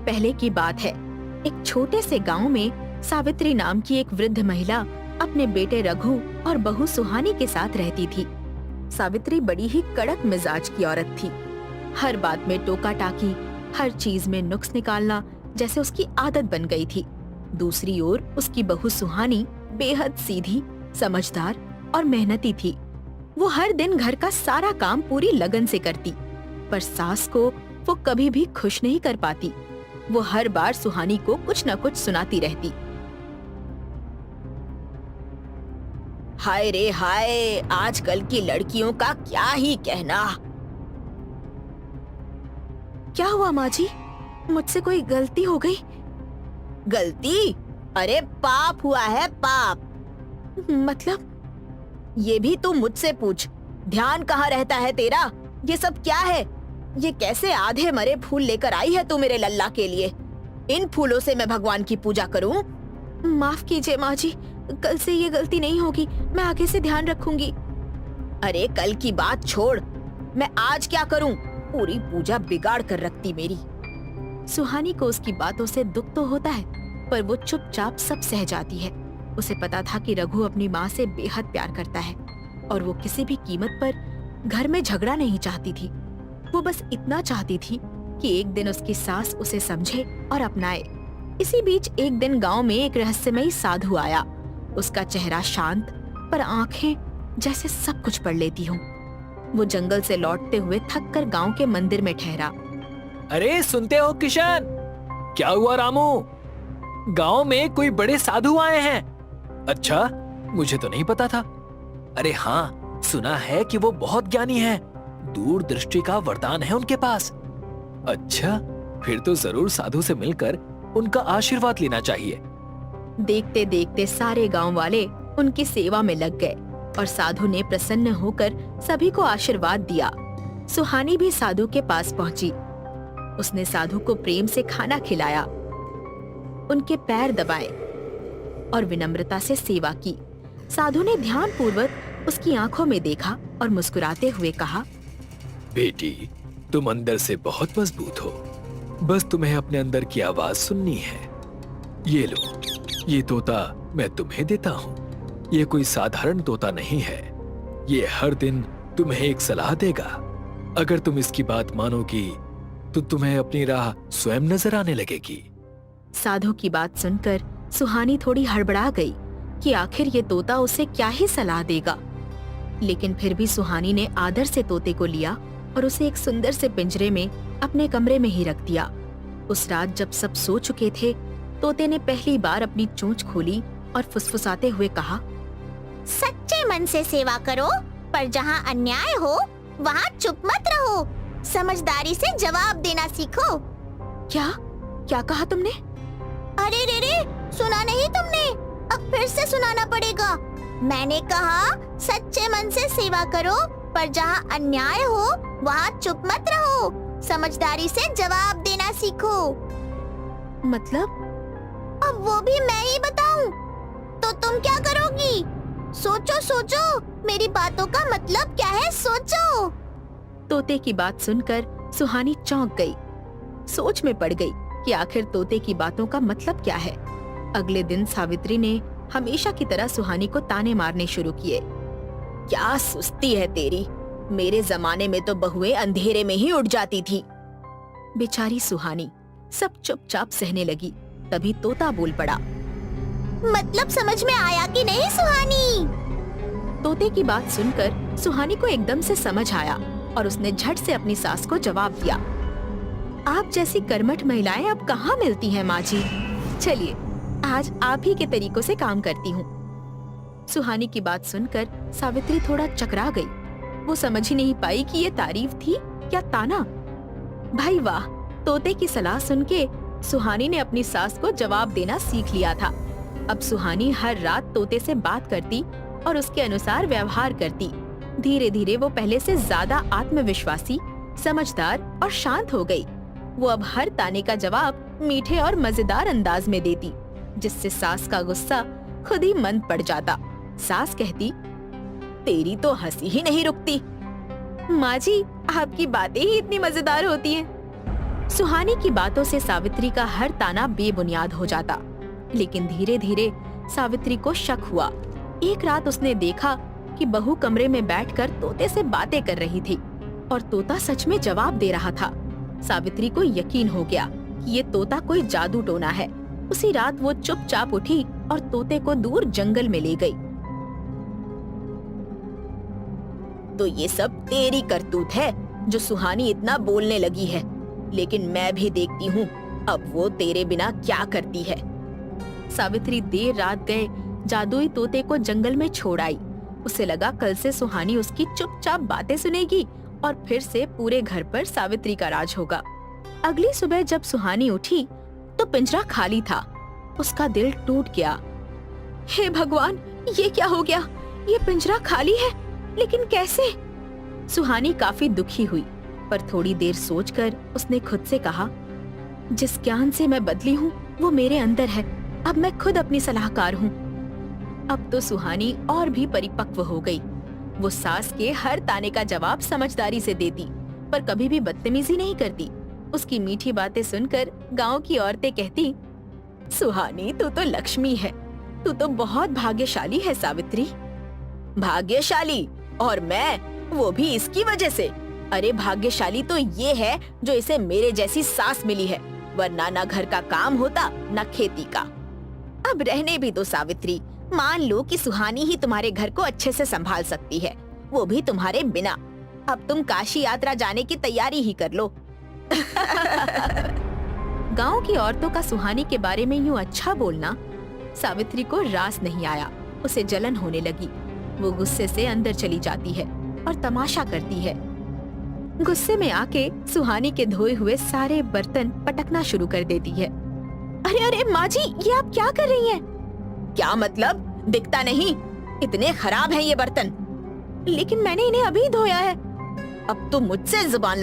पहले की बात है। एक छोटे से गांव में सावित्री नाम की एक वृद्ध महिला अपने बेटे रघु और बहू सुहानी के साथ रहती थी। सावित्री बड़ी ही कड़क मिजाज की औरत थी। हर बात में टोका टाकी, हर चीज में नुक्स निकालना जैसे उसकी आदत बन गई थी। दूसरी ओर उसकी बहू सुहानी बेहद सीधी, समझदार और मेहनती थी। वो हर दिन घर का सारा काम पूरी लगन से करती, पर सास को वो कभी भी खुश नहीं कर पाती। वो हर बार सुहानी को कुछ न कुछ सुनाती रहती। हाय रे हाय, आजकल की लड़कियों का क्या ही कहना। क्या हुआ माँ जी? मुझसे कोई गलती हो गई? गलती? अरे पाप हुआ है, पाप। मतलब? ये भी तू मुझसे पूछ। ध्यान कहाँ रहता है तेरा? ये सब क्या है? ये कैसे आधे मरे फूल लेकर आई है तू मेरे लल्ला के लिए? इन फूलों से मैं भगवान की पूजा करूं? माफ कीजिए माँ जी, कल से ये गलती नहीं होगी। मैं आगे से ध्यान रखूंगी। अरे कल की बात छोड़, मैं आज क्या करूं? पूरी पूजा बिगाड़ कर रखती मेरी। सुहानी को उसकी बातों से दुख तो होता है, पर वो चुपचाप सब सह जाती है। उसे पता था कि रघु अपनी माँ से बेहद प्यार करता है और वो किसी भी कीमत पर घर में झगड़ा नहीं चाहती थी। वो बस इतना चाहती थी कि एक दिन उसकी सास उसे समझे और अपनाए। इसी बीच एक दिन गांव में एक रहस्यमयी साधु आया। उसका चेहरा शांत, पर आंखें जैसे सब कुछ पढ़ लेती हों। वो जंगल से लौटते हुए थक कर गांव के मंदिर में ठहरा। अरे सुनते हो किशन? क्या हुआ रामू? गांव में कोई बड़े साधु आए हैं। अच्छा, मुझे तो नहीं पता था। अरे हाँ, सुना है कि वो बहुत ज्ञानी हैं। दूरदृष्टि का वरदान है उनके पास। अच्छा, फिर तो जरूर साधु से मिलकर उनका आशीर्वाद लेना चाहिए। देखते देखते सारे गांव वाले उनकी सेवा में लग गए और साधु ने प्रसन्न होकर सभी को आशीर्वाद दिया। सुहानी भी साधु के पास पहुंची। उसने साधु को प्रेम से खाना खिलाया, उनके पैर दबाए और विनम्रता से सेवा की। साधु ने ध्यानपूर्वक उसकी आंखों में देखा और मुस्कुराते हुए कहा, बेटी, तुम अंदर से बहुत मजबूत हो। बस तुम्हें अपने अंदर की आवाज सुननी है। ये लो, ये तोता मैं तुम्हें देता हूँ। ये कोई साधारण तोता नहीं है। ये हर दिन तुम्हें एक सलाह देगा। अगर तुम इसकी बात मानोगी तो तुम्हें अपनी राह स्वयं नजर आने लगेगी। साधु की बात सुनकर सुहानी थोड़ी हड़बड़ा गई कि आखिर ये तोता उसे क्या ही सलाह देगा। लेकिन फिर भी सुहानी ने आदर से तोते को लिया और उसे एक सुंदर से पिंजरे में अपने कमरे में ही रख दिया। उस रात जब सब सो चुके थे, तोते ने पहली बार अपनी चोंच खोली और फुसफुसाते हुए कहा, सच्चे मन से सेवा करो, पर जहाँ अन्याय हो वहाँ चुप मत रहो। समझदारी से जवाब देना सीखो। क्या क्या कहा तुमने? अरे रे रे, सुना नहीं तुमने? अब फिर से सुनाना पड़ेगा। मैंने कहा सच्चे मन से सेवा करो, पर जहाँ अन्याय हो वहाँ चुप मत रहो। समझदारी से जवाब देना सीखो। मतलब? अब वो भी मैं ही बताऊं? तो तुम क्या करोगी? सोचो सोचो, मेरी बातों का मतलब क्या है, सोचो। तोते की बात सुनकर सुहानी चौंक गई। सोच में पड़ गई कि आखिर तोते की बातों का मतलब क्या है। अगले दिन सावित्री ने हमेशा की तरह सुहानी को ताने मारने शुरू किए। क्या सुस्ती है तेरी? मेरे जमाने में तो बहुएं अंधेरे में ही उठ जाती थी। बेचारी सुहानी सब चुपचाप सहने लगी। तभी तोता बोल पड़ा, मतलब समझ में आया कि नहीं सुहानी? तोते की बात सुनकर सुहानी को एकदम से समझ आया और उसने झट से अपनी सास को जवाब दिया, आप जैसी कर्मठ महिलाएं अब कहाँ मिलती हैं माँ जी। चलिए आज आप ही के तरीकों से काम करती हूँ। सुहानी की बात सुनकर सावित्री थोड़ा चकरा गई। वो समझ ही नहीं पाई कि ये तारीफ थी या ताना। भाई वाह, तोते की सलाह सुन के सुहानी ने अपनी सास को जवाब देना सीख लिया था। अब सुहानी हर रात तोते से बात करती और उसके अनुसार व्यवहार करती। धीरे धीरे वो पहले से ज्यादा आत्मविश्वासी, समझदार और शांत हो गई। वो अब हर ताने का जवाब मीठे और मजेदार अंदाज में देती, जिससे सास का गुस्सा खुद ही मंद पड़ जाता। सास कहती, तेरी तो हंसी ही नहीं रुकती। माँ जी, आपकी बातें ही इतनी मजेदार होती हैं। सुहानी की बातों से सावित्री का हर ताना बेबुनियाद हो जाता, लेकिन धीरे धीरे सावित्री को शक हुआ। एक रात उसने देखा कि बहू कमरे में बैठकर तोते से बातें कर रही थी और तोता सच में जवाब दे रहा था। सावित्री को यकीन हो गया कि ये तोता कोई जादू टोना है। उसी रात वो चुपचाप उठी और तोते को दूर जंगल में ले गई। तो ये सब तेरी करतूत है जो सुहानी इतना बोलने लगी है, लेकिन मैं भी देखती हूँ अब वो तेरे बिना क्या करती है। सावित्री देर रात गए जादुई तोते को जंगल में छोड़ आई। उसे लगा कल से सुहानी उसकी चुपचाप बातें सुनेगी और फिर से पूरे घर पर सावित्री का राज होगा। अगली सुबह जब सुहानी उठी तो पिंजरा खाली था। उसका दिल टूट गया। हे भगवान, ये क्या हो गया? ये पिंजरा खाली है, लेकिन कैसे? सुहानी काफी दुखी हुई, पर थोड़ी देर सोचकर उसने खुद से कहा, जिस ज्ञान से मैं बदली हूँ वो मेरे अंदर है। अब मैं खुद अपनी सलाहकार हूँ। अब तो सुहानी और भी परिपक्व हो गई। वो सास के हर ताने का जवाब समझदारी से देती, पर कभी भी बदतमीजी नहीं करती। उसकी मीठी बातें सुनकर गांव की औरतें कहती, सुहानी तू तो लक्ष्मी है, तू तो बहुत भाग्यशाली है सावित्री। भाग्यशाली? और मैं, वो भी इसकी वजह से? अरे भाग्यशाली तो ये है जो इसे मेरे जैसी सास मिली है, वरना ना घर का काम होता ना खेती का। अब रहने भी दो सावित्री, मान लो कि सुहानी ही तुम्हारे घर को अच्छे से संभाल सकती है, वो भी तुम्हारे बिना। अब तुम काशी यात्रा जाने की तैयारी ही कर लो। गांव की औरतों का सुहानी के बारे में यूं अच्छा बोलना सावित्री को रास नहीं आया। उसे जलन होने लगी। वो गुस्से से अंदर चली जाती है और तमाशा करती है। गुस्से में आके सुहानी के धोए हुए सारे बर्तन पटकना शुरू कर देती है। अरे अरे माँ जी, ये आप क्या कर रही हैं? क्या मतलब? दिखता नहीं? इतने खराब हैं ये बर्तन। लेकिन मैंने इन्हें अभी धोया है। अब तुम मुझसे जुबान